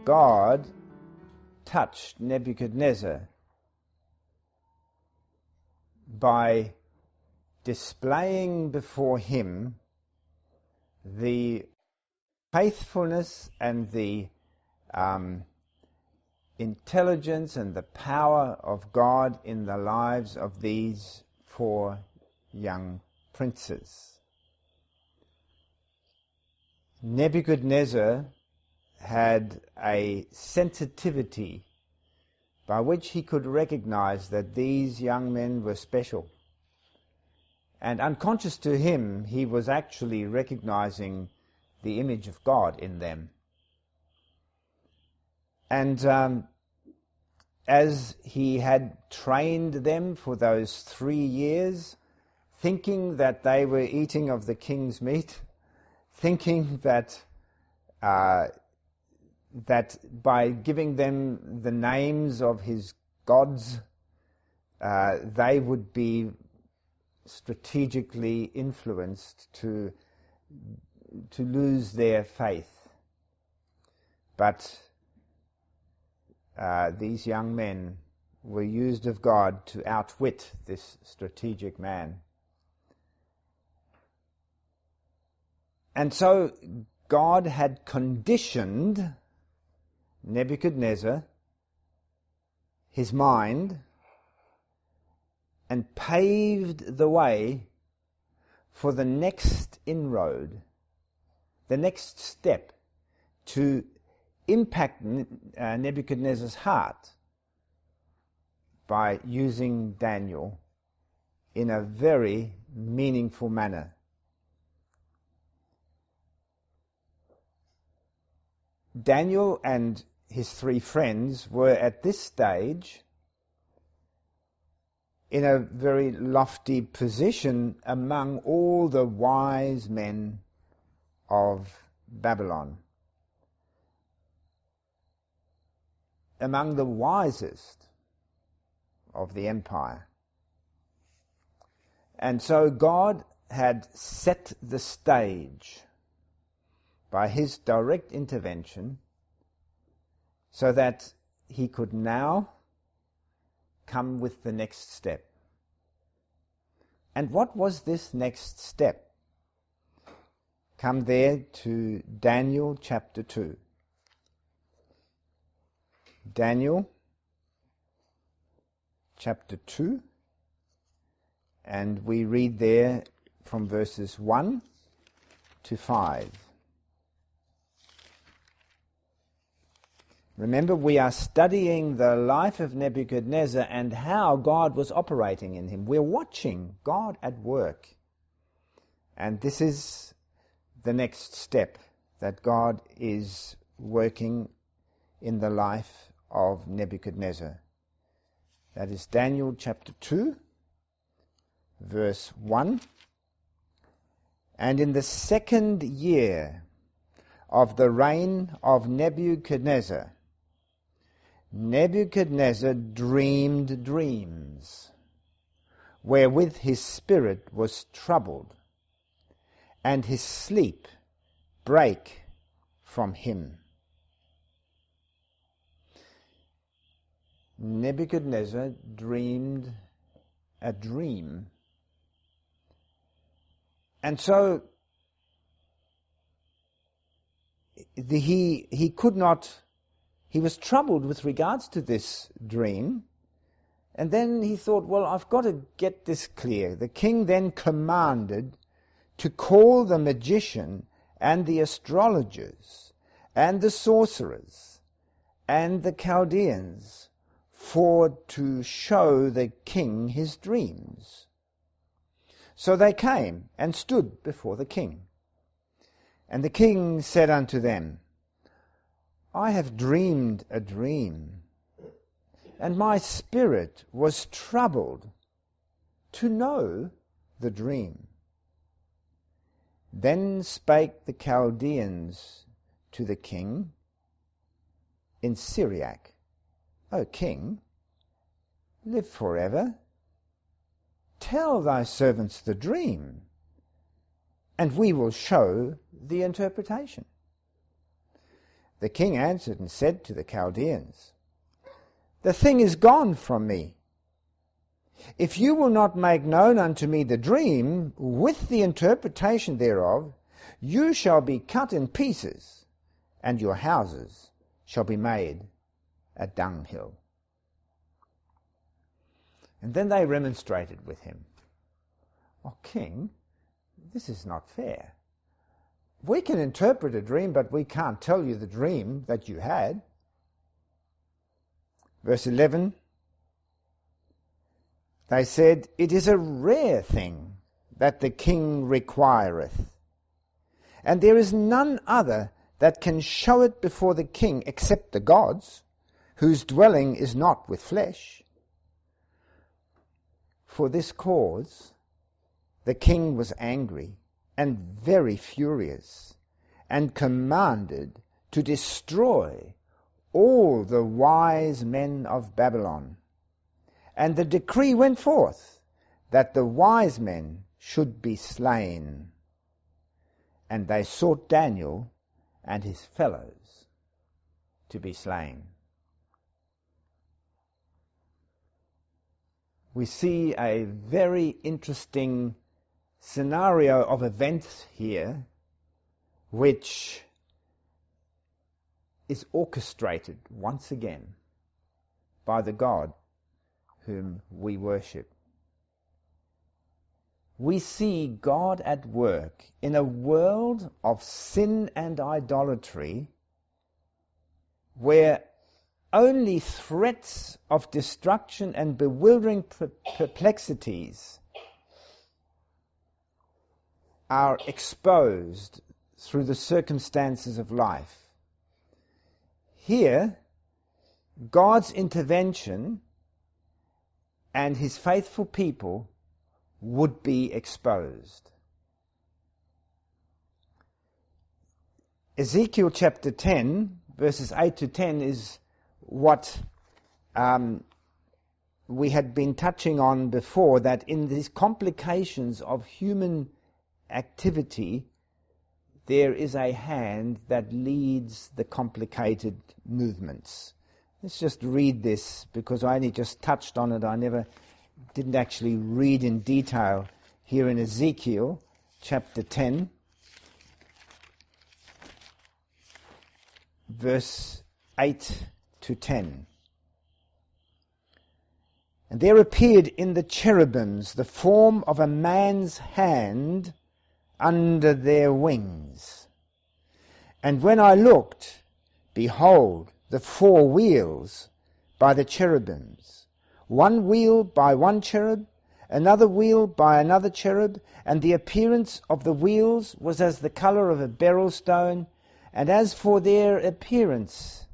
God touched Nebuchadnezzar by displaying before him the faithfulness and the intelligence and the power of God in the lives of these 4 young princes. Nebuchadnezzar had a sensitivity by which he could recognize that these young men were special. And unconscious to him, he was actually recognizing the image of God in them. And as he had trained them for those 3 years, thinking that they were eating of the king's meat, thinking that that by giving them the names of his gods, they would be strategically influenced to lose their faith. But these young men were used of God to outwit this strategic man. And so God had conditioned Nebuchadnezzar, his mind, and paved the way for the next inroad, the next step to impact Nebuchadnezzar's heart by using Daniel in a very meaningful manner. Daniel and his 3 friends were at this stage in a very lofty position among all the wise men of Babylon, among the wisest of the empire. And so God had set the stage by his direct intervention so that he could now come with the next step. And what was this next step? Come there to Daniel chapter 2. Daniel chapter 2, and we read there from verses 1 to 5. Remember, we are studying the life of Nebuchadnezzar and how God was operating in him. We're watching God at work. And this is the next step, that God is working in the life of Nebuchadnezzar. That is Daniel chapter 2, verse 1. And in the 2nd year of the reign of Nebuchadnezzar, Nebuchadnezzar dreamed dreams, wherewith his spirit was troubled, and his sleep brake from him. Nebuchadnezzar dreamed a dream. And so he could not, he was troubled with regards to this dream. And then he thought, well, I've got to get this clear. The king then commanded to call the magician and the astrologers and the sorcerers and the Chaldeans for to show the king his dreams. So they came and stood before the king. And the king said unto them, I have dreamed a dream, and my spirit was troubled to know the dream. Then spake the Chaldeans to the king in Syriac, O king, live forever. Tell thy servants the dream, and we will show the interpretation. The king answered and said to the Chaldeans, "The thing is gone from me. If you will not make known unto me the dream with the interpretation thereof, you shall be cut in pieces, and your houses shall be made a dunghill." And then they remonstrated with him. "Oh, king, this is not fair. We can interpret a dream, but we can't tell you the dream that you had." Verse 11, they said, "It is a rare thing that the king requireth, and there is none other that can show it before the king except the gods, whose dwelling is not with flesh." For this cause the king was angry and very furious, and commanded to destroy all the wise men of Babylon. And the decree went forth that the wise men should be slain. And they sought Daniel and his fellows to be slain. We see a very interesting scenario of events here, which is orchestrated once again by the God whom we worship. We see God at work in a world of sin and idolatry, where only threats of destruction and bewildering perplexities are exposed through the circumstances of life. Here, God's intervention and his faithful people would be exposed. Ezekiel chapter 10, verses 8 to 10 is what we had been touching on before, that in these complications of human activity, there is a hand that leads the complicated movements. Let's just read this, because I only just touched on it. I didn't actually read in detail here in Ezekiel chapter 10, verse 8 to 10. "And there appeared in the cherubims the form of a man's hand under their wings. And when I looked, behold, the 4 wheels by the cherubims, one wheel by one cherub, another wheel by another cherub, and the appearance of the wheels was as the colour of a beryl stone, and as for their appearance,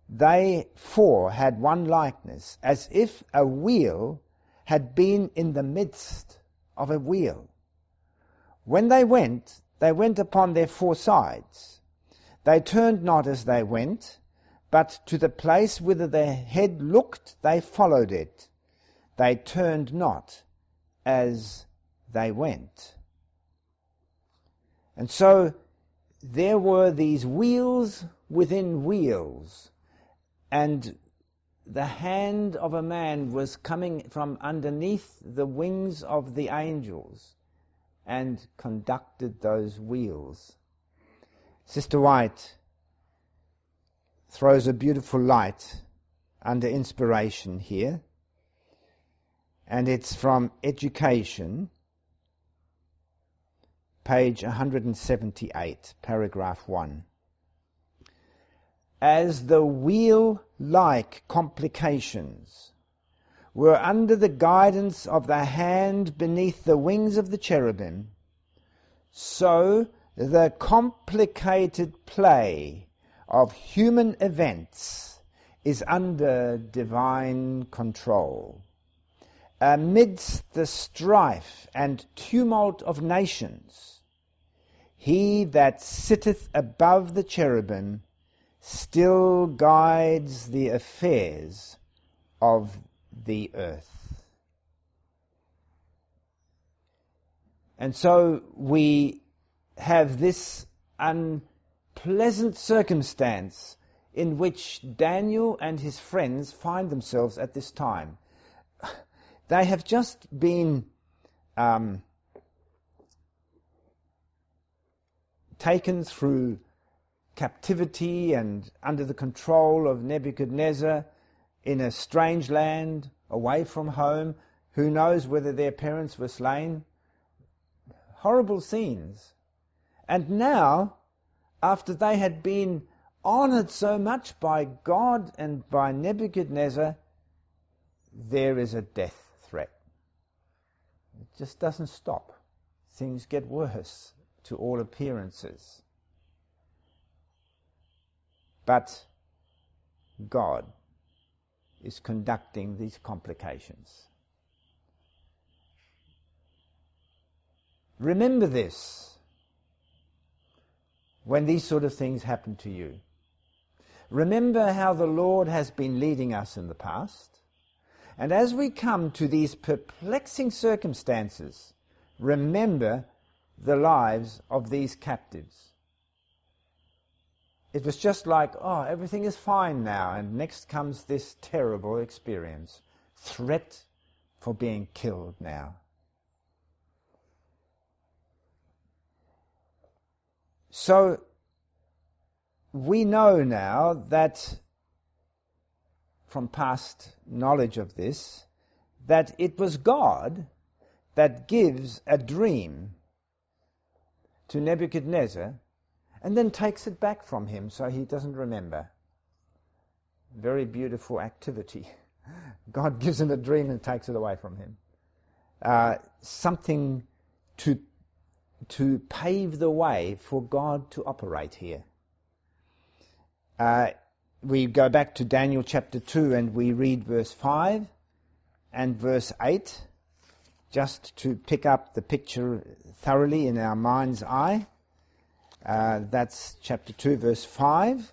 they 4 had one likeness, as if a wheel had been in the midst of a wheel. When they went upon their 4 sides. They turned not as they went, but to the place whither their head looked, they followed it. They turned not as they went." And so there were these wheels within wheels, and the hand of a man was coming from underneath the wings of the angels and conducted those wheels. Sister White throws a beautiful light under inspiration here, and it's from Education, page 178, paragraph 1. "As the wheel-like complications were under the guidance of the hand beneath the wings of the cherubim, so the complicated play of human events is under divine control. Amidst the strife and tumult of nations, he that sitteth above the cherubim still guides the affairs of the earth." And so we have this pleasant circumstance in which Daniel and his friends find themselves at this time. They have just been taken through captivity and under the control of Nebuchadnezzar in a strange land, away from home. Who knows whether their parents were slain? Horrible scenes. And now, after they had been honored so much by God and by Nebuchadnezzar, there is a death threat. It just doesn't stop. Things get worse to all appearances. But God is conducting these complications. Remember this when these sort of things happen to you. Remember how the Lord has been leading us in the past. And as we come to these perplexing circumstances, remember the lives of these captives. It was just like, oh, everything is fine now, and next comes this terrible experience. Threat for being killed now. So, we know now that, from past knowledge of this, that it was God that gives a dream to Nebuchadnezzar and then takes it back from him so he doesn't remember. Very beautiful activity. God gives him a dream and takes it away from him. Something to pave the way for God to operate here. We go back to Daniel chapter 2 and we read verse 5 and verse 8, just to pick up the picture thoroughly in our mind's eye. That's chapter 2, verse 5.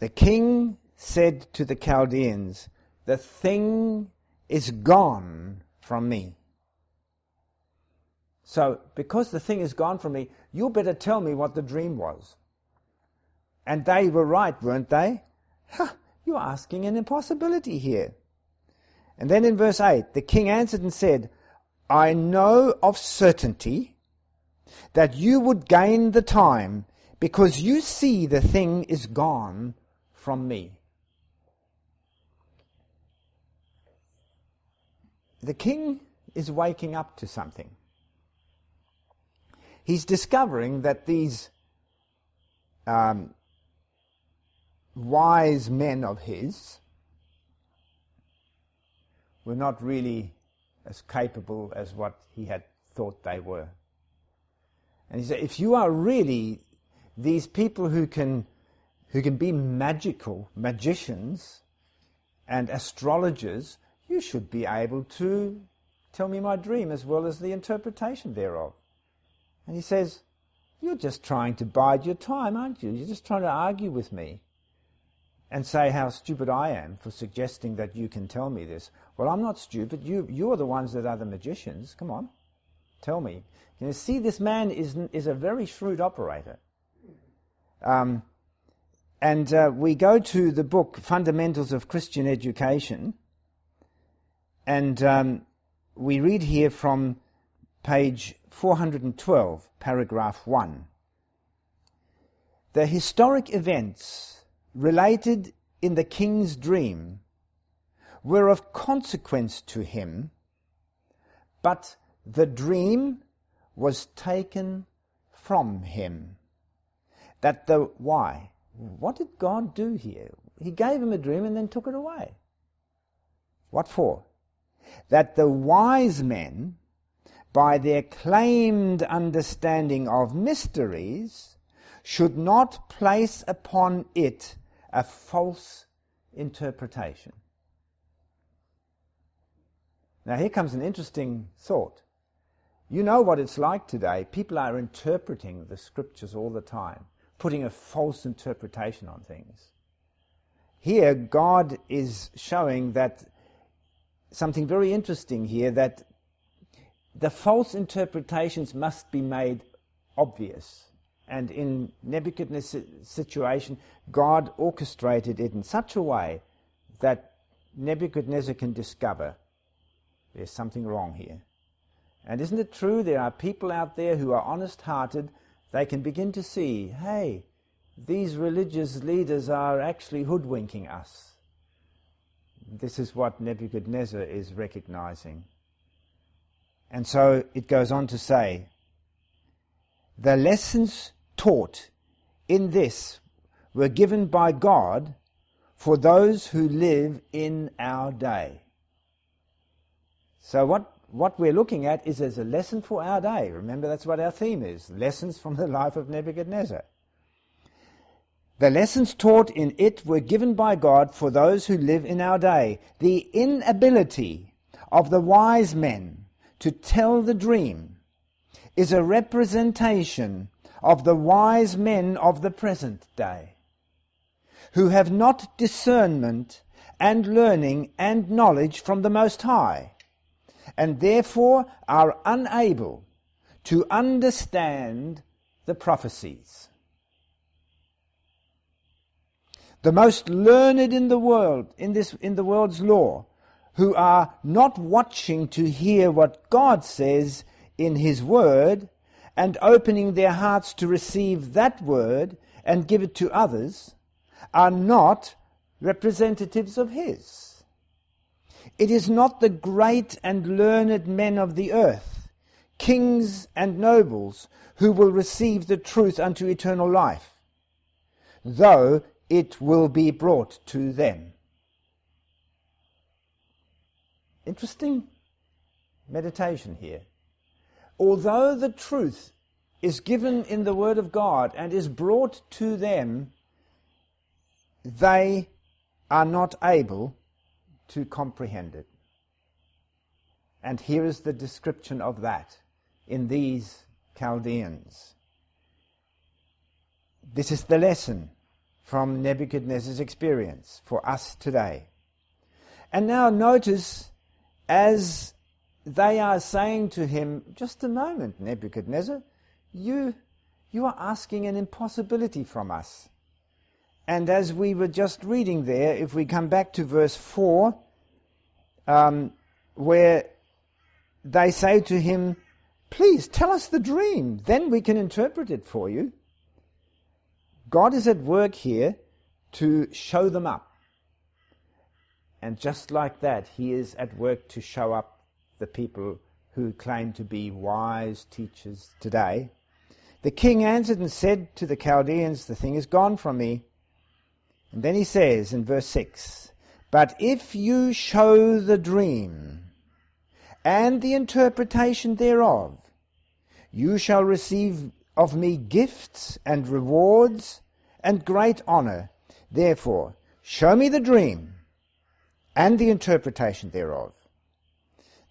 The king said to the Chaldeans, "The thing is gone from me." So, because the thing is gone from me, you better tell me what the dream was. And they were right, weren't they? You're asking an impossibility here. And then in verse 8, the king answered and said, "I know of certainty that you would gain the time, because you see the thing is gone from me." The king is waking up to something. He's discovering that these wise men of his were not really as capable as what he had thought they were. And he said, if you are really these people who can be magicians and astrologers, you should be able to tell me my dream as well as the interpretation thereof. And he says, you're just trying to bide your time, aren't you? You're just trying to argue with me and say how stupid I am for suggesting that you can tell me this. Well, I'm not stupid. You're the ones that are the magicians. Come on, tell me. You see, this man is a very shrewd operator. We go to the book Fundamentals of Christian Education, and we read here from page 412, paragraph 1. The historic events related in the king's dream were of consequence to him, but the dream was taken from him. Why? What did God do here? He gave him a dream and then took it away. What for? That the wise men, by their claimed understanding of mysteries, should not place upon it a false interpretation. Now here comes an interesting thought. You know what it's like today. People are interpreting the scriptures all the time. putting a false interpretation on things. Here, God is showing that something very interesting here, that the false interpretations must be made obvious. And in Nebuchadnezzar's situation, God orchestrated it in such a way that Nebuchadnezzar can discover there's something wrong here. And isn't it true, there are people out there who are honest-hearted, they can begin to see, hey, these religious leaders are actually hoodwinking us. This is what Nebuchadnezzar is recognizing. And so it goes on to say, the lessons taught in this were given by God for those who live in our day. So what we're looking at is as a lesson for our day. Remember, that's what our theme is, lessons from the life of Nebuchadnezzar. The lessons taught in it were given by God for those who live in our day. The inability of the wise men to tell the dream is a representation of the wise men of the present day, who have not discernment and learning and knowledge from the Most High, and therefore are unable to understand the prophecies. The most learned in the world, in the world's law, who are not watching to hear what God says in His Word, and opening their hearts to receive that Word and give it to others, are not representatives of His. It is not the great and learned men of the earth, kings and nobles, who will receive the truth unto eternal life, though it will be brought to them. Interesting meditation here. Although the truth is given in the Word of God and is brought to them, they are not able to comprehend it. And here is the description of that in these Chaldeans. This is the lesson from Nebuchadnezzar's experience for us today. And now notice, as they are saying to him, just a moment, Nebuchadnezzar, you are asking an impossibility from us. And as we were just reading there, if we come back to verse 4, where they say to him, please tell us the dream, then we can interpret it for you. God is at work here to show them up. And just like that, He is at work to show up the people who claim to be wise teachers today. The king answered and said to the Chaldeans, the thing is gone from me. And then he says in verse 6, but if you show the dream and the interpretation thereof, you shall receive of me gifts and rewards and great honor. Therefore, show me the dream and the interpretation thereof.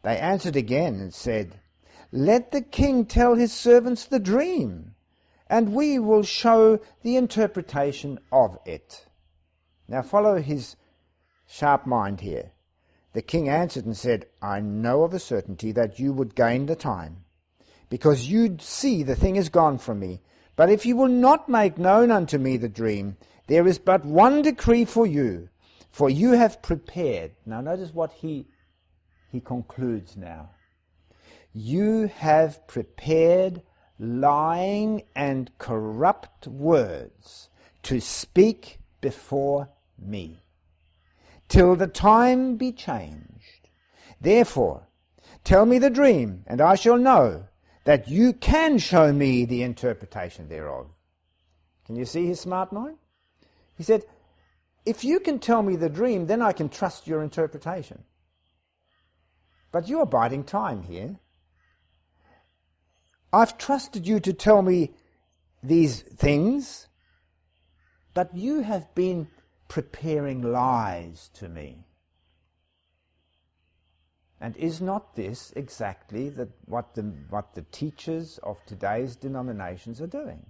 They answered again and said, let the king tell his servants the dream, and we will show the interpretation of it. Now follow his sharp mind here. The king answered and said, I know of a certainty that you would gain the time, because you see the thing is gone from me. But if you will not make known unto me the dream, there is but one decree for you have prepared. Now notice what he concludes now. You have prepared lying and corrupt words to speak before me, till the time be changed. Therefore, tell me the dream, and I shall know that you can show me the interpretation thereof. Can you see his smart mind? He said, if you can tell me the dream, then I can trust your interpretation. But you're biding time here. I've trusted you to tell me these things, but you have been preparing lies to me. And is not this exactly what the teachers of today's denominations are doing?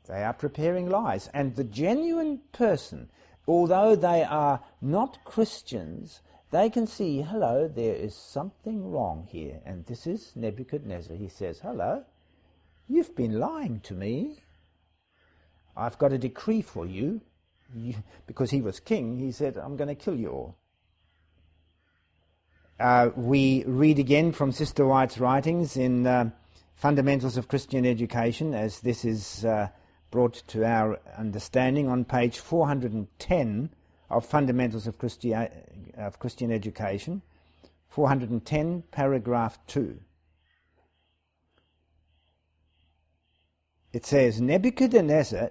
They are preparing lies. And the genuine person, although they are not Christians, they can see, hello, there is something wrong here. And this is Nebuchadnezzar. He says, hello, you've been lying to me. I've got a decree for you. Because he was king, he said, I'm going to kill you all. We read again from Sister White's writings in Fundamentals of Christian Education, as this is brought to our understanding on page 410 of Fundamentals of Christian Education, 410, paragraph 2. It says, Nebuchadnezzar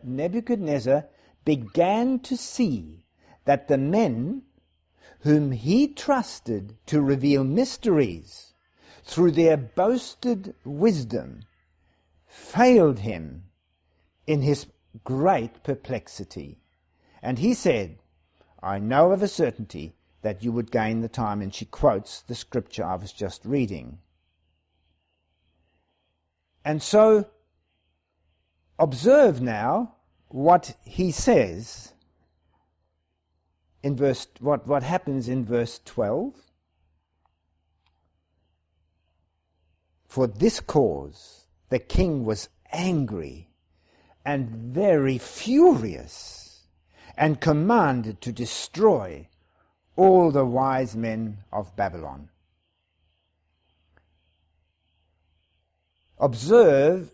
began to see that the men whom he trusted to reveal mysteries through their boasted wisdom failed him in his great perplexity. And he said, I know of a certainty that you would gain the time. And she quotes the scripture I was just reading. And so, observe now what he says in what happens in verse 12. For this cause the king was angry and very furious, and commanded to destroy all the wise men of Babylon. Observe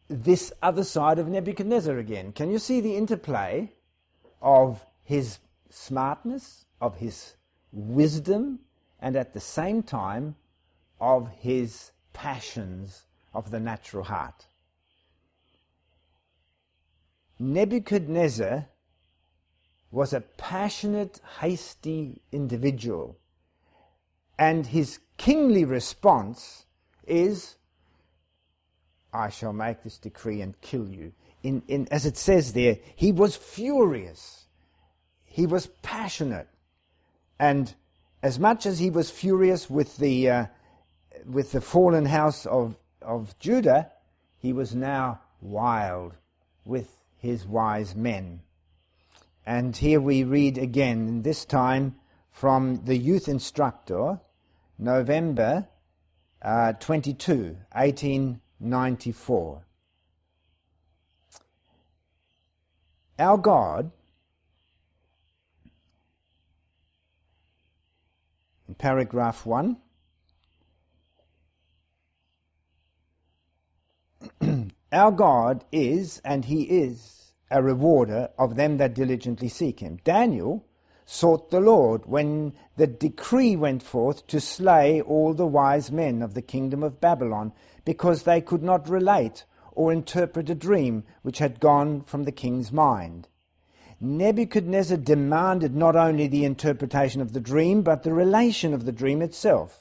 this other side of Nebuchadnezzar again. Can you see the interplay of his smartness, of his wisdom, and at the same time of his passions of the natural heart? Nebuchadnezzar was a passionate, hasty individual, and his kingly response is, I shall make this decree and kill you. As it says there, he was furious. He was passionate. And as much as he was furious with the fallen house of Judah, he was now wild with his wise men. And here we read again, this time from the Youth Instructor, November 22, 1894. Our God, in paragraph 1, our God is, and he is, a rewarder of them that diligently seek him. Daniel sought the Lord when the decree went forth to slay all the wise men of the kingdom of Babylon, because they could not relate or interpret a dream which had gone from the king's mind. Nebuchadnezzar demanded not only the interpretation of the dream, but the relation of the dream itself.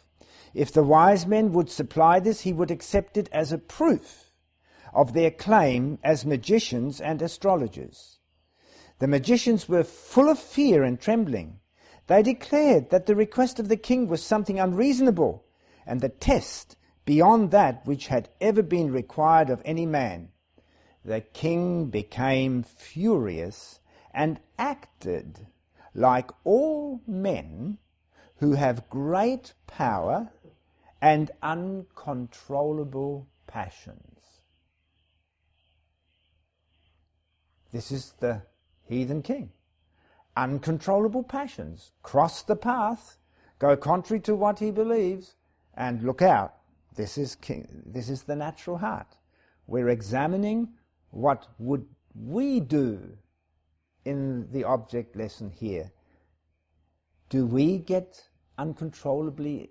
If the wise men would supply this, he would accept it as a proof of their claim as magicians and astrologers. The magicians were full of fear and trembling. They declared that the request of the king was something unreasonable, and the test beyond that which had ever been required of any man. The king became furious and acted like all men who have great power and uncontrollable passions. This is the heathen king. Uncontrollable passions. Cross the path, go contrary to what he believes, and look out. This is the natural heart. We're examining what would we do in the object lesson here. Do we get uncontrollably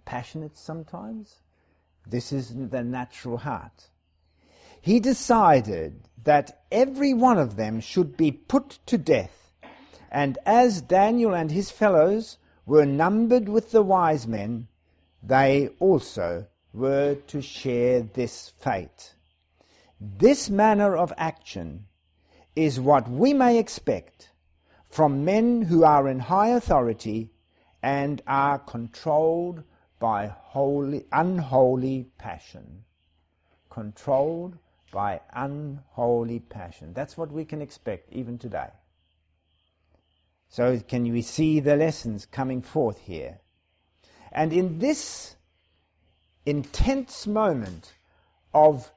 passionate sometimes? This is the natural heart. He decided that every one of them should be put to death, and as Daniel and his fellows were numbered with the wise men, they also were to share this fate. This manner of action is what we may expect from men who are in high authority and are controlled by unholy passion. Controlled by unholy passion. That's what we can expect even today. So can we see the lessons coming forth here? And in this intense moment of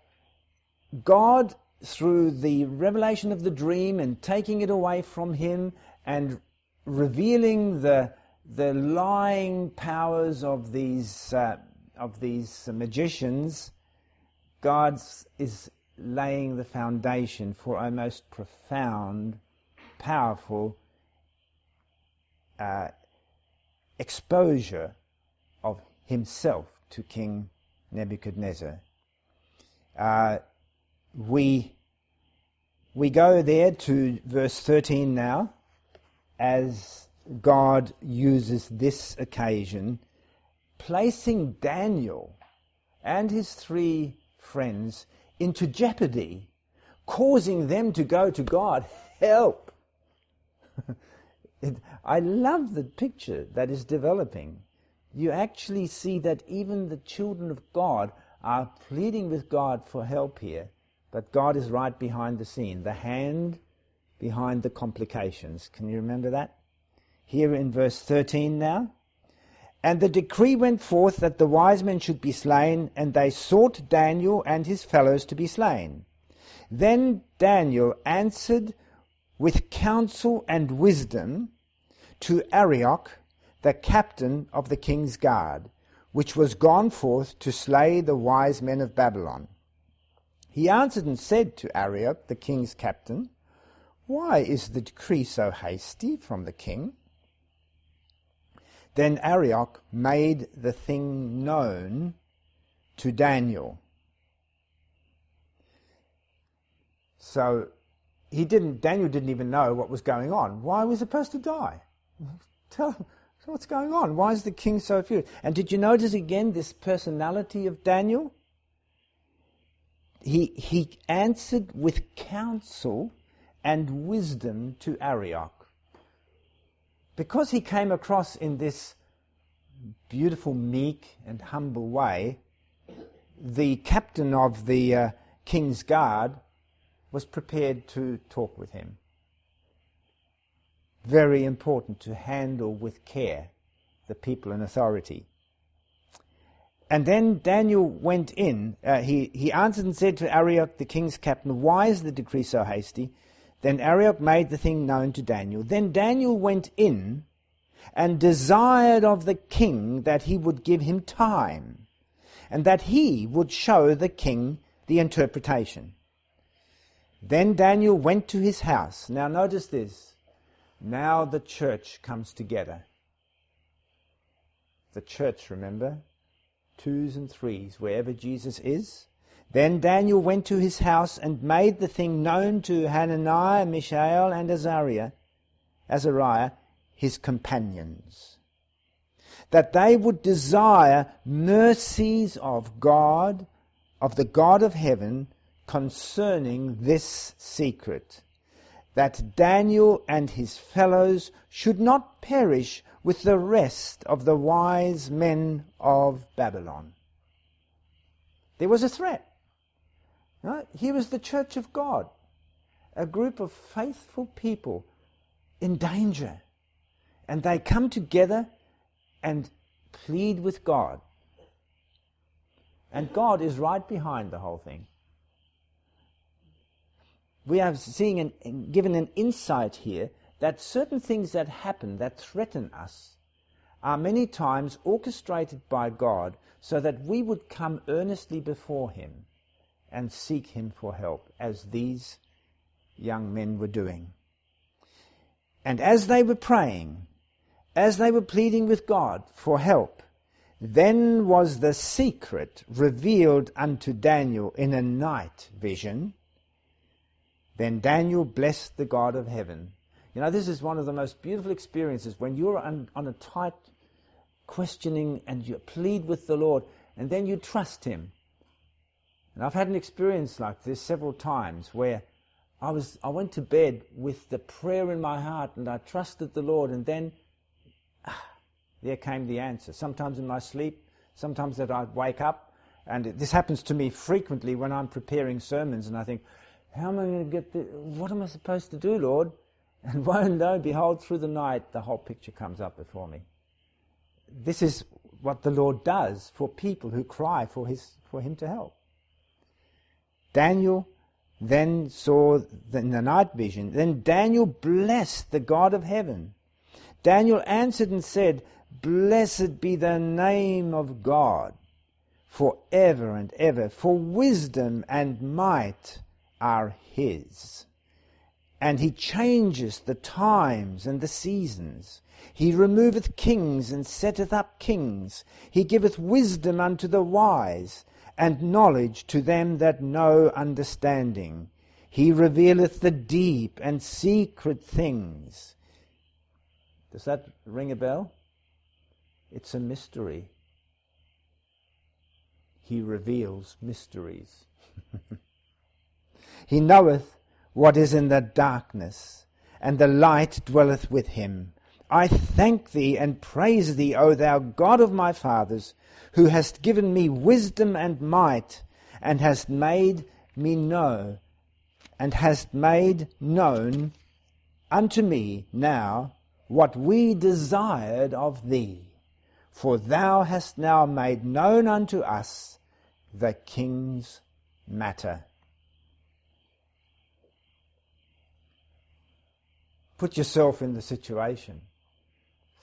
God, through the revelation of the dream and taking it away from him and revealing the lying powers of these magicians, God is laying the foundation for a most profound, powerful exposure of himself to King Nebuchadnezzar. We go there to verse 13 now, as God uses this occasion, placing Daniel and his 3 friends into jeopardy, causing them to go to God, help! I love the picture that is developing. You actually see that even the children of God are pleading with God for help here, but God is right behind the scene, the hand behind the complications. Can you remember that? Here in verse 13 now. And the decree went forth that the wise men should be slain, and they sought Daniel and his fellows to be slain. Then Daniel answered with counsel and wisdom to Arioch, the captain of the king's guard, which was gone forth to slay the wise men of Babylon. He answered and said to Arioch, the king's captain, Why is the decree so hasty from the king? Then Arioch made the thing known to Daniel. So Daniel didn't even know what was going on. Why was he supposed to die? Tell him, what's going on? Why is the king so furious? And did you notice again this personality of Daniel? He answered with counsel and wisdom to Arioch. Because he came across in this beautiful, meek and humble way, the captain of the king's guard was prepared to talk with him. Very important to handle with care the people in authority. And then Daniel went in. He answered and said to Arioch, the king's captain, Why is the decree so hasty? Then Arioch made the thing known to Daniel. Then Daniel went in and desired of the king that he would give him time, and that he would show the king the interpretation. Then Daniel went to his house. Now notice this. Now the church comes together. The church, remember? 2s and 3s, wherever Jesus is. Then Daniel went to his house and made the thing known to Hananiah, Mishael, and Azariah, his companions, that they would desire mercies of God, of the God of heaven, concerning this secret, that Daniel and his fellows should not perish with the rest of the wise men of Babylon. There was a threat. Right? Here was the church of God, a group of faithful people in danger. And they come together and plead with God. And God is right behind the whole thing. We are seeing given an insight here that certain things that happen, that threaten us, are many times orchestrated by God so that we would come earnestly before him and seek him for help, as these young men were doing. And as they were praying, as they were pleading with God for help, then was the secret revealed unto Daniel in a night vision. Then Daniel blessed the God of heaven. You know, this is one of the most beautiful experiences when you're on a tight questioning and you plead with the Lord and then you trust him. And I've had an experience like this several times where I went to bed with the prayer in my heart and I trusted the Lord, and then there came the answer. Sometimes in my sleep, sometimes that I'd wake up And this happens to me frequently when I'm preparing sermons, and I think, how am I going to get this? What am I supposed to do, Lord? And lo and behold, through the night, the whole picture comes up before me. This is what the Lord does for people who cry for Him to help. Daniel then saw in the night vision. Then Daniel blessed the God of heaven. Daniel answered and said, "Blessed be the name of God forever and ever, for wisdom and might are His. And He changes the times and the seasons. He removeth kings and setteth up kings. He giveth wisdom unto the wise, and knowledge to them that know understanding. He revealeth the deep and secret things." Does that ring a bell? It's a mystery. He reveals mysteries. He knoweth what is in the darkness, and the light dwelleth with Him. I thank Thee and praise Thee, O Thou God of my fathers, who hast given me wisdom and might, and hast made me know, and hast made known unto me now what we desired of Thee. For Thou hast now made known unto us the King's matter. Put yourself in the situation.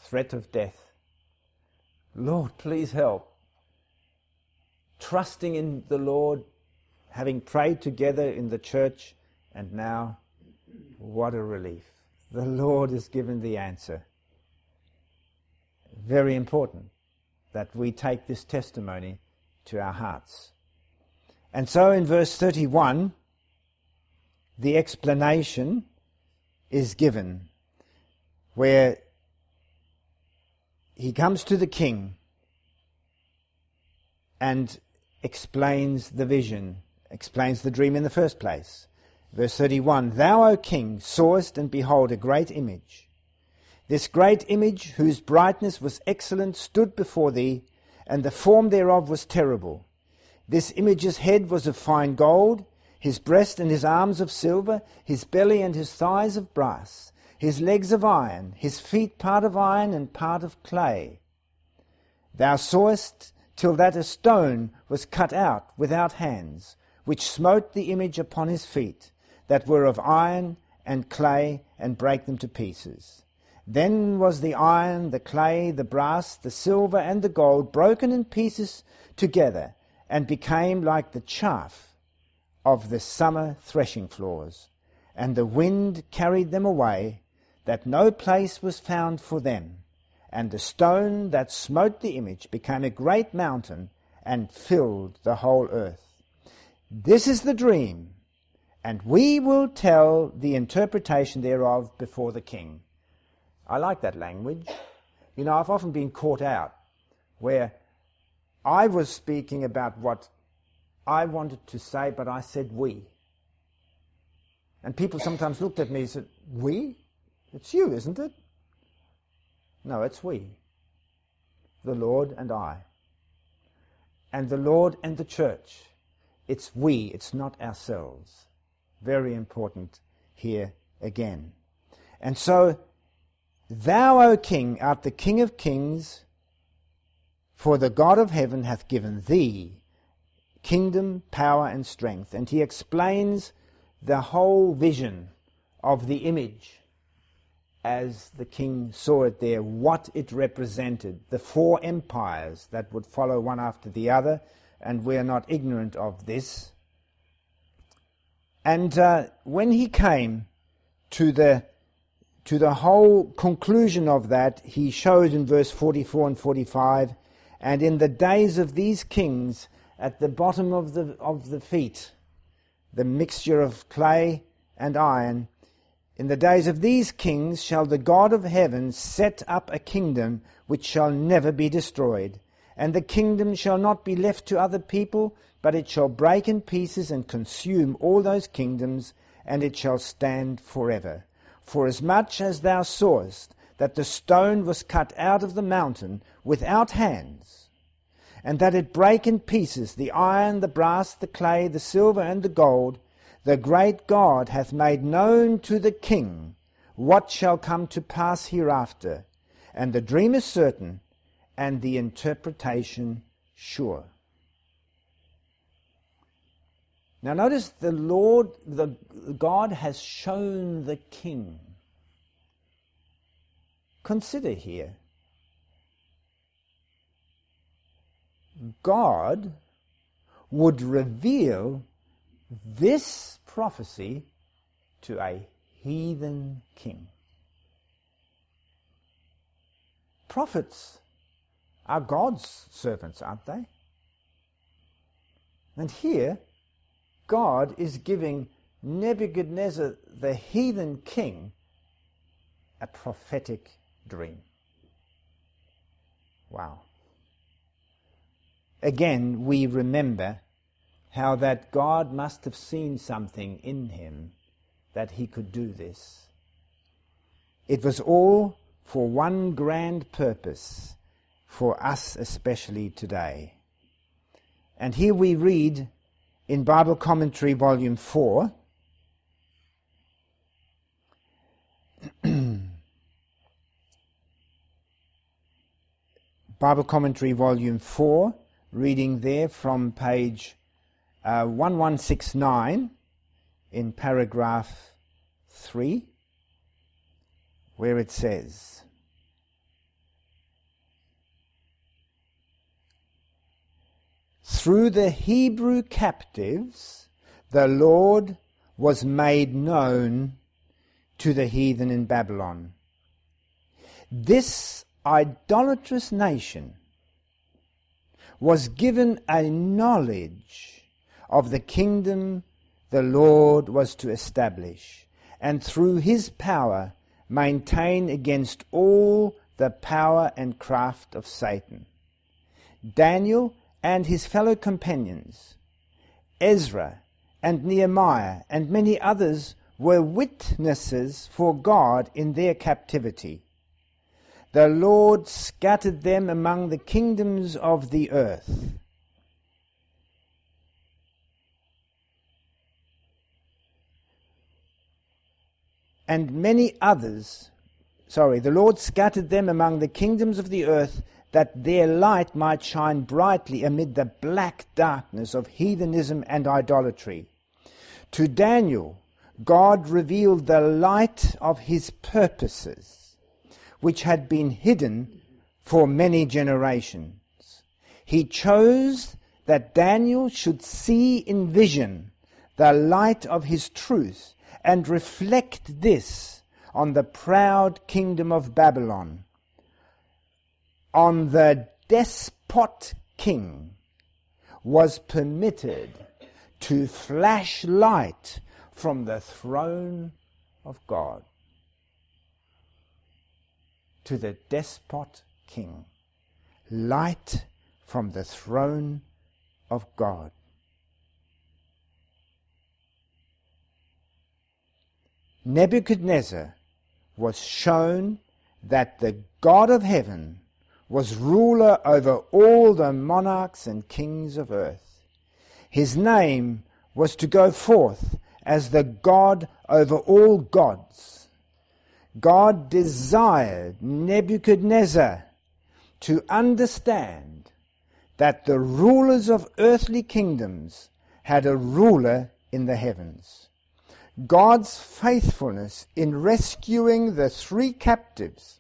Threat of death. Lord, please help. Trusting in the Lord, having prayed together in the church, and now, what a relief. The Lord has given the answer. Very important that we take this testimony to our hearts. And so in verse 31, the explanation is given, where he comes to the king and explains the vision, explains the dream in the first place. Verse 31, "Thou, O king, sawest, and behold, a great image. This great image, whose brightness was excellent, stood before thee, and the form thereof was terrible. This image's head was of fine gold, his breast and his arms of silver, his belly and his thighs of brass, his legs of iron, his feet part of iron and part of clay. Thou sawest till that a stone was cut out without hands, which smote the image upon his feet, that were of iron and clay, and brake them to pieces. Then was the iron, the clay, the brass, the silver, and the gold broken in pieces together, and became like the chaff of the summer threshing floors. And the wind carried them away, that no place was found for them. And the stone that smote the image became a great mountain, and filled the whole earth. This is the dream, and we will tell the interpretation thereof before the king." I like that language. You know, I've often been caught out where I was speaking about what I wanted to say, but I said we. And people sometimes looked at me and said, "We? It's you, isn't it?" No, it's we. The Lord and I. And the Lord and the church. It's we, it's not ourselves. Very important here again. And so, "Thou, O King, art the King of kings, for the God of heaven hath given thee kingdom, power, and strength." And he explains the whole vision of the image as the king saw it there, what it represented, the 4 empires that would follow one after the other, and we are not ignorant of this. And when he came to the whole conclusion of that, he showed in verse 44 and 45, "And in the days of these kings, at the bottom of the feet, the mixture of clay and iron, in the days of these kings shall the God of heaven set up a kingdom which shall never be destroyed. And the kingdom shall not be left to other people, but it shall break in pieces and consume all those kingdoms, and it shall stand forever. For as much as thou sawest that the stone was cut out of the mountain without hands, and that it break in pieces the iron, the brass, the clay, the silver, and the gold, the great God hath made known to the king what shall come to pass hereafter. And the dream is certain, and the interpretation sure. Now notice the Lord, God has shown the king. Consider here, God would reveal this prophecy to a heathen king. Prophets are God's servants, aren't they? And here, God is giving Nebuchadnezzar, the heathen king, a prophetic dream. Wow. Again, we remember how that God must have seen something in him that he could do this. It was all for one grand purpose, for us especially today. And here we read in Bible Commentary, Volume 4, Bible Commentary, Volume 4, reading there from page 1169 in paragraph 3, where it says, "Through the Hebrew captives, the Lord was made known to the heathen in Babylon. This idolatrous nation was given a knowledge of the kingdom the Lord was to establish, and through his power maintain against all the power and craft of Satan. Daniel and his fellow companions, Ezra and Nehemiah and many others were witnesses for God in their captivity. The Lord scattered them among the kingdoms of the earth. And many others, the Lord scattered them among the kingdoms of the earth, that their light might shine brightly amid the black darkness of heathenism and idolatry. To Daniel, God revealed the light of his purposes, which had been hidden for many generations. He chose that Daniel should see in vision the light of his truth and reflect this on the proud kingdom of Babylon, on the despot king was permitted to flash light from the throne of God. To the despot king, light from the throne of God. Nebuchadnezzar was shown that the God of heaven was ruler over all the monarchs and kings of earth. His name was to go forth as the God over all gods. God desired Nebuchadnezzar to understand that the rulers of earthly kingdoms had a ruler in the heavens. God's faithfulness in rescuing the three captives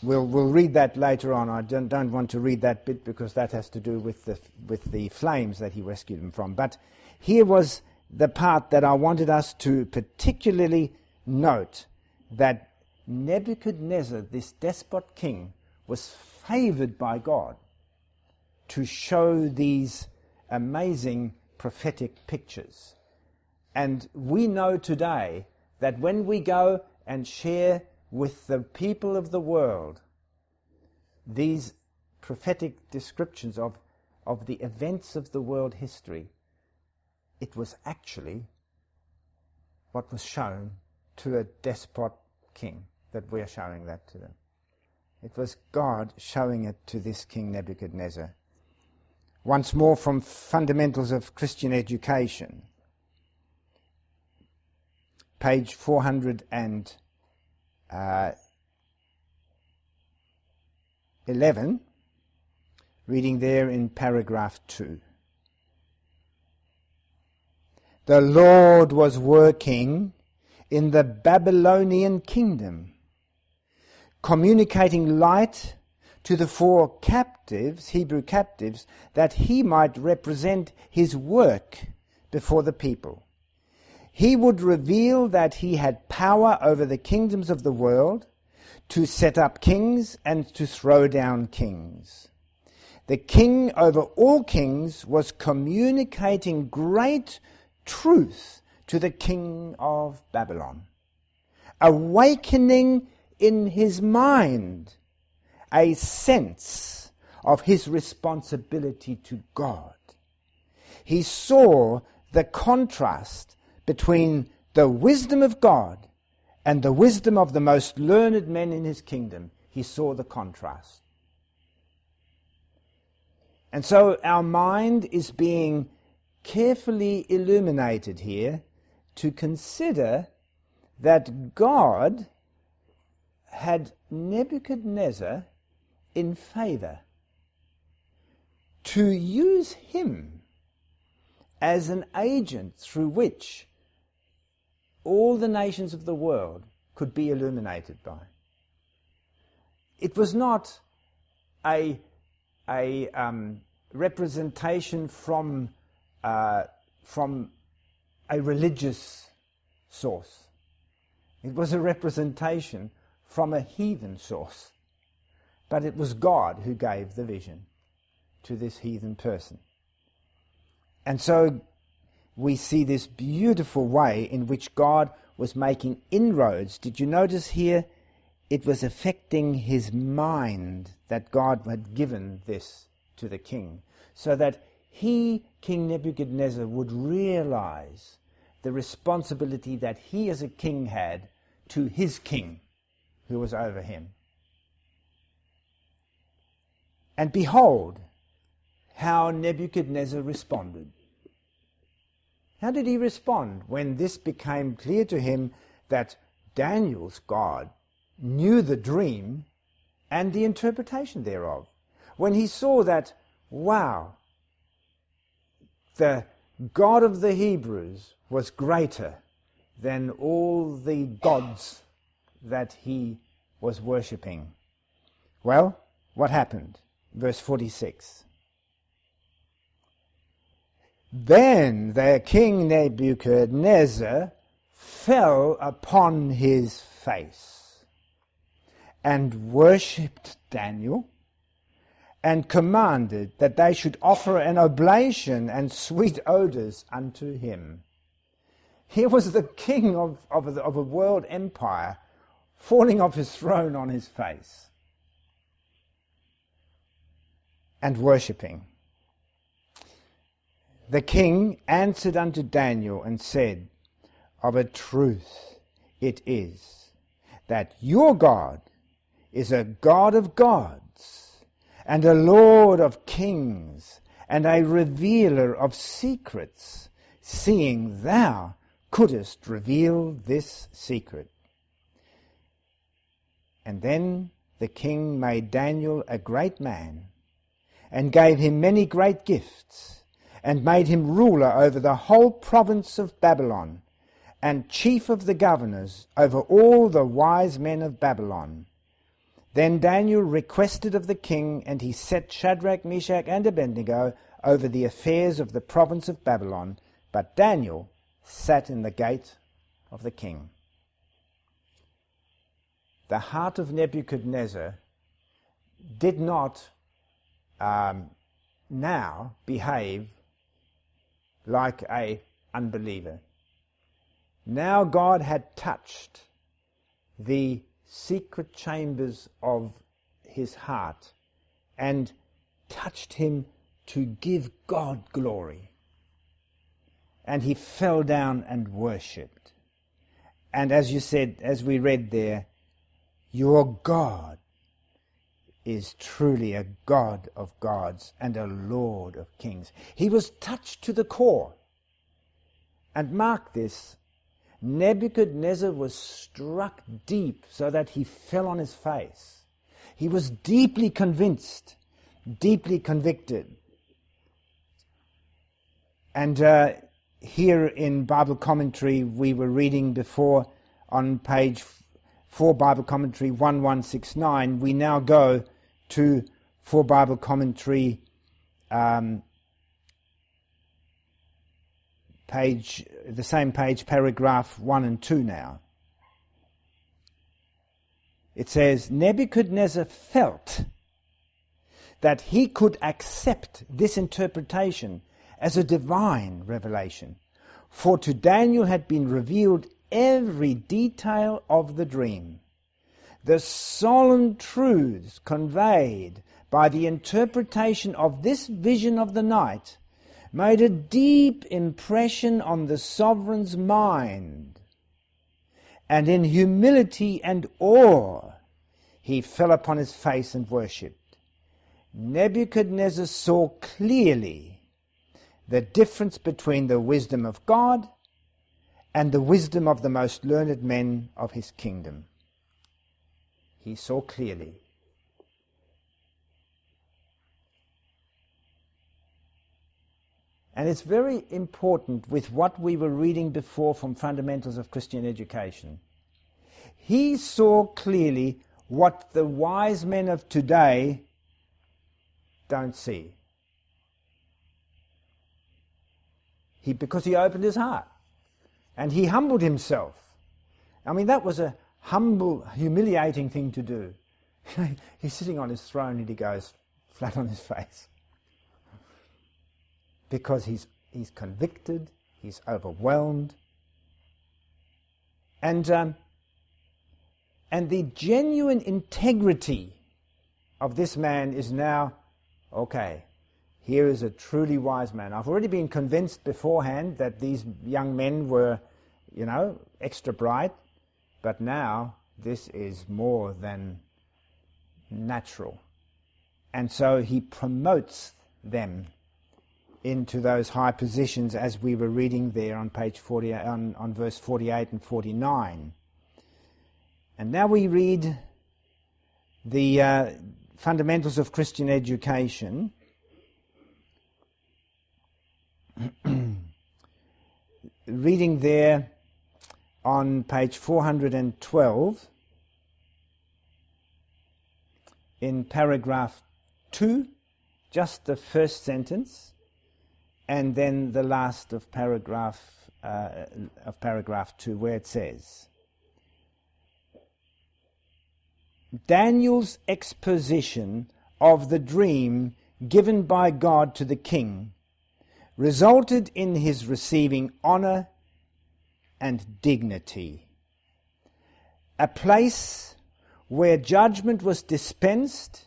we'll read that later on. I don't want to read that bit because that has to do with the flames that he rescued them from. But here was the part that I wanted us to particularly note, that Nebuchadnezzar, this despot king, was favored by God to show these amazing prophetic pictures. And we know today that when we go and share with the people of the world these prophetic descriptions of the events of the world history, it was actually what was shown to a despot king. that we're showing that to them. It was God showing it to this King Nebuchadnezzar. Once more from Fundamentals of Christian Education, page 411, reading there in paragraph 2. The Lord was working in the Babylonian kingdom, communicating light to the 4 captives, Hebrew captives, that he might represent his work before the people. He would reveal that he had power over the kingdoms of the world, to set up kings and to throw down kings. The king over all kings was communicating great truth to the king of Babylon, awakening in his mind a sense of his responsibility to God. He saw the contrast between the wisdom of God and the wisdom of the most learned men in his kingdom. He saw the contrast. And so our mind is being carefully illuminated here to consider that God had Nebuchadnezzar in favor to use him as an agent through which all the nations of the world could be illuminated by. It was not a representation from a religious source. It was a representation from a heathen source. But it was God who gave the vision to this heathen person. And so we see this beautiful way in which God was making inroads. Did you notice here? It was affecting his mind that God had given this to the king, so that he, King Nebuchadnezzar, would realize the responsibility that he as a king had to his king who was over him. And behold how Nebuchadnezzar responded. How did he respond when this became clear to him that Daniel's God knew the dream and the interpretation thereof? When he saw that, wow, the God of the Hebrews was greater than all the gods that he was worshipping. Well, what happened? Verse 46. Then the king Nebuchadnezzar fell upon his face and worshipped Daniel, and commanded that they should offer an oblation and sweet odors unto him. Here was the king of a world empire falling off his throne on his face and worshipping. The king answered unto Daniel and said, Of a truth it is that your God is a God of gods, and a Lord of kings, and a revealer of secrets, seeing thou couldest reveal this secret. And then the king made Daniel a great man, and gave him many great gifts, and made him ruler over the whole province of Babylon, and chief of the governors over all the wise men of Babylon. Then Daniel requested of the king, and he set Shadrach, Meshach, and Abednego over the affairs of the province of Babylon, but Daniel sat in the gate of the king. The heart of Nebuchadnezzar did not now behave like an unbeliever. Now God had touched the secret chambers of his heart and touched him to give God glory. And he fell down and worshipped. And as you said, as we read there, your God is truly a God of gods and a Lord of kings. He was touched to the core. And mark this, Nebuchadnezzar was struck deep so that he fell on his face. He was deeply convinced, deeply convicted. And here in Bible commentary we were reading before on page 4 Bible commentary 1169, we now go to 4 Bible commentary the same page, paragraph 1 and 2 now. It says, Nebuchadnezzar felt that he could accept this interpretation as a divine revelation, for to Daniel had been revealed every detail of the dream. The solemn truths conveyed by the interpretation of this vision of the night made a deep impression on the sovereign's mind, and in humility and awe he fell upon his face and worshipped. Nebuchadnezzar saw clearly the difference between the wisdom of God and the wisdom of the most learned men of his kingdom. He saw clearly. And it's very important with what we were reading before from Fundamentals of Christian Education. He saw clearly what the wise men of today don't see. Because he opened his heart and he humbled himself. I mean, that was a humble, humiliating thing to do. He's sitting on his throne and he goes flat on his face. Because he's convicted, he's overwhelmed. And the genuine integrity of this man is now, okay, here is a truly wise man. I've already been convinced beforehand that these young men were, extra bright, but now this is more than natural. And so he promotes them into those high positions as we were reading there on page 40, on verse 48 and 49. And now we read the Fundamentals of Christian Education. Reading there on page 412 in paragraph 2, just the first sentence, and then the last of paragraph 2, where it says, Daniel's exposition of the dream given by God to the king resulted in his receiving honor and dignity. A place where judgment was dispensed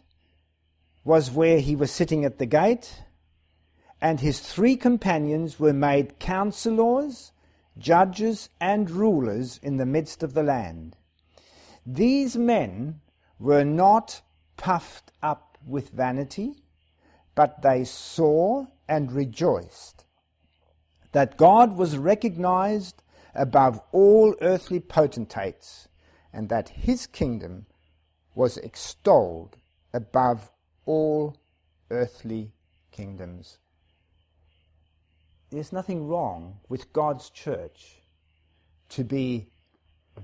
was where he was sitting at the gate, and his 3 companions were made counselors, judges, and rulers in the midst of the land. These men were not puffed up with vanity, but they saw and rejoiced that God was recognized above all earthly potentates, and that his kingdom was extolled above all earthly kingdoms. There's nothing wrong with God's church to be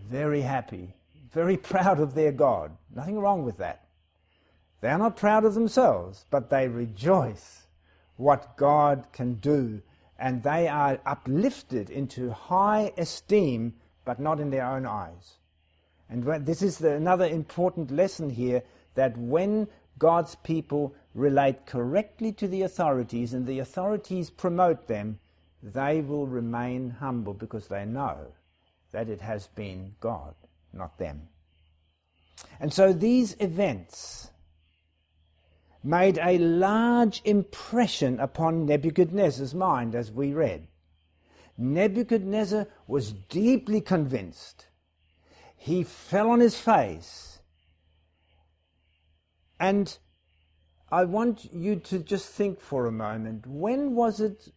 very happy, very proud of their God. Nothing wrong with that. They are not proud of themselves, but they rejoice what God can do, and they are uplifted into high esteem, but not in their own eyes. And this is another important lesson here, that when God's people relate correctly to the authorities and the authorities promote them, they will remain humble because they know that it has been God, not them. And so these events made a large impression upon Nebuchadnezzar's mind, as we read. Nebuchadnezzar was deeply convinced. He fell on his face. And I want you to just think for a moment, when was it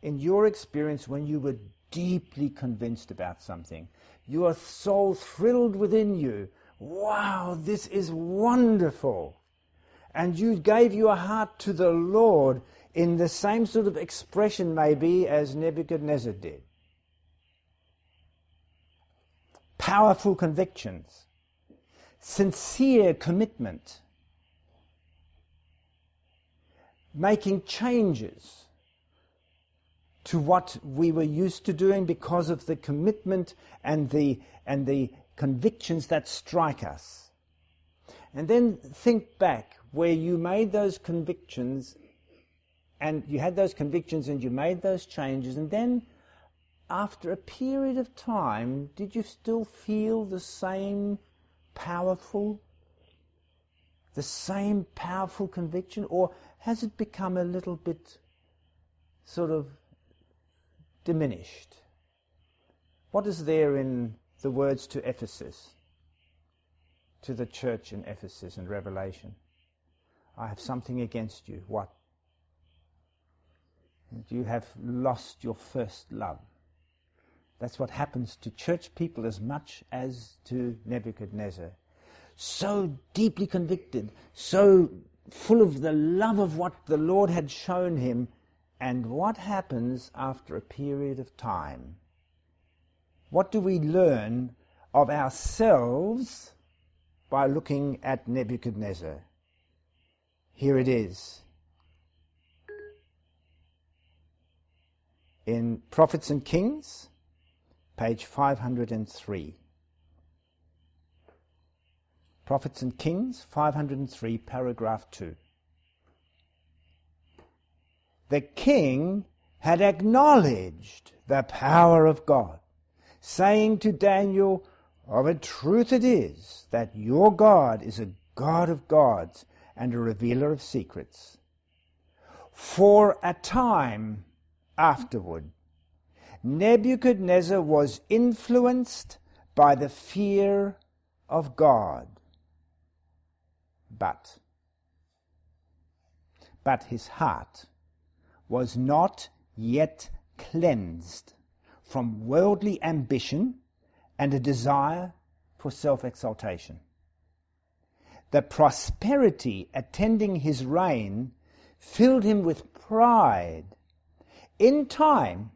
in your experience when you were deeply convinced about something? Your soul thrilled within you. Wow, this is wonderful. And you gave your heart to the Lord in the same sort of expression maybe as Nebuchadnezzar did. Powerful convictions, sincere commitment, making changes to what we were used to doing because of the commitment and the convictions that strike us. And then think back where you made those convictions, and you had those convictions and you made those changes, and then after a period of time, did you still feel the same powerful conviction, or has it become a little bit sort of diminished? What is there in the words to Ephesus, to the church in Ephesus in Revelation? I have something against you. What? You have lost your first love. That's what happens to church people as much as to Nebuchadnezzar. So deeply convicted, so full of the love of what the Lord had shown him. And what happens after a period of time? What do we learn of ourselves by looking at Nebuchadnezzar? Here it is. In Prophets and Kings, page 503. Prophets and Kings, 503, paragraph 2. The king had acknowledged the power of God, saying to Daniel, of a truth it is that your God is a God of gods and a revealer of secrets. For a time afterward, Nebuchadnezzar was influenced by the fear of God. But his heart was not yet cleansed from worldly ambition and a desire for self-exaltation. The prosperity attending his reign filled him with pride. In time,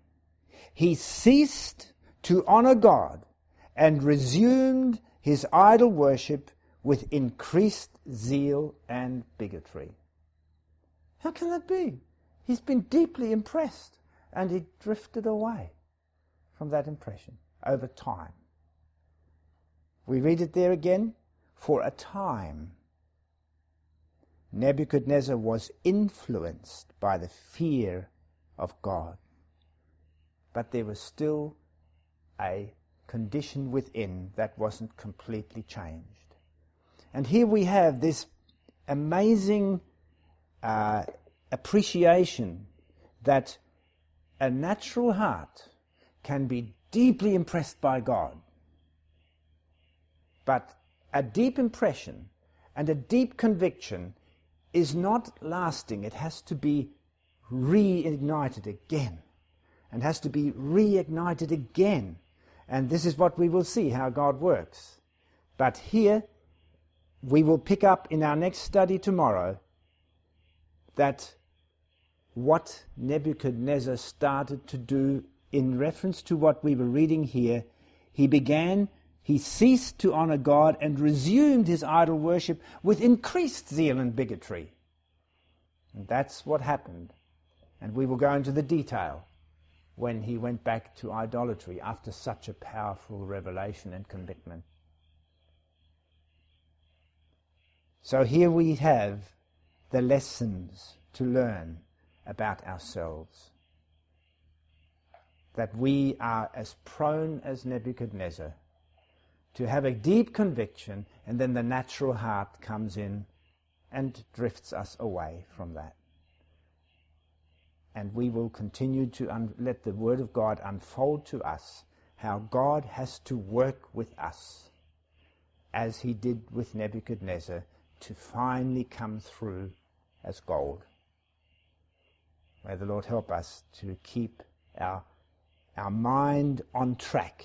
he ceased to honor God and resumed his idol worship with increased zeal and bigotry. How can that be? He's been deeply impressed, and he drifted away from that impression over time. We read it there again. For a time, Nebuchadnezzar was influenced by the fear of God. But there was still a condition within that wasn't completely changed. And here we have this amazing appreciation that a natural heart can be deeply impressed by God. But a deep impression and a deep conviction is not lasting. It has to be reignited again, and has to be reignited again. And this is what we will see, how God works. But here, we will pick up in our next study tomorrow that what Nebuchadnezzar started to do in reference to what we were reading here, he ceased to honor God and resumed his idol worship with increased zeal and bigotry. And that's what happened. And we will go into the detail when he went back to idolatry after such a powerful revelation and commitment. So here we have the lessons to learn about ourselves. That we are as prone as Nebuchadnezzar to have a deep conviction, and then the natural heart comes in and drifts us away from that. And we will continue to let the Word of God unfold to us how God has to work with us, as he did with Nebuchadnezzar, to finally come through as gold. May the Lord help us to keep our mind on track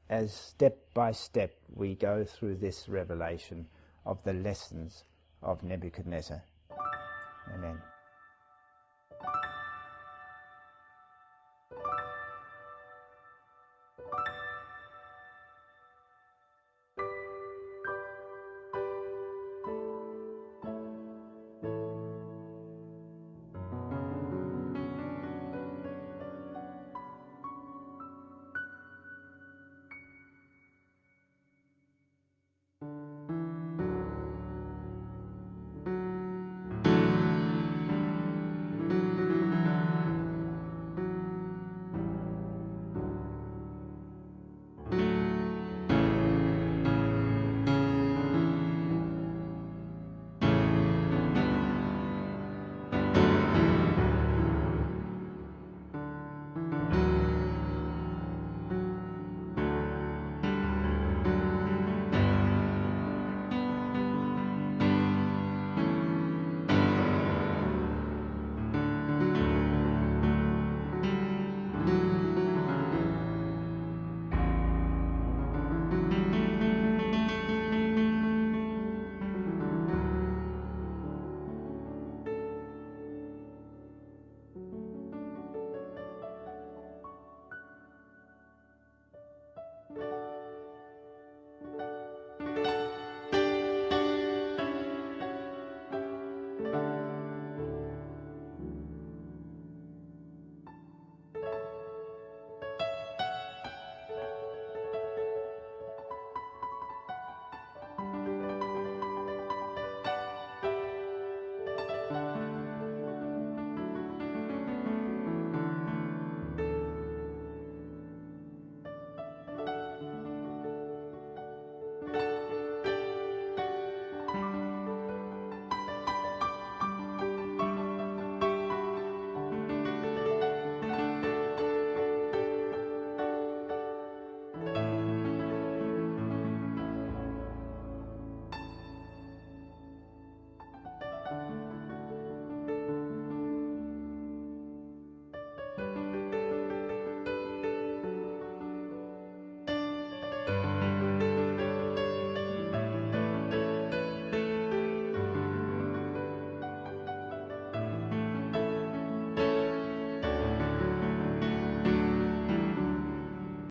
as step by step we go through this revelation of the lessons of Nebuchadnezzar. Amen.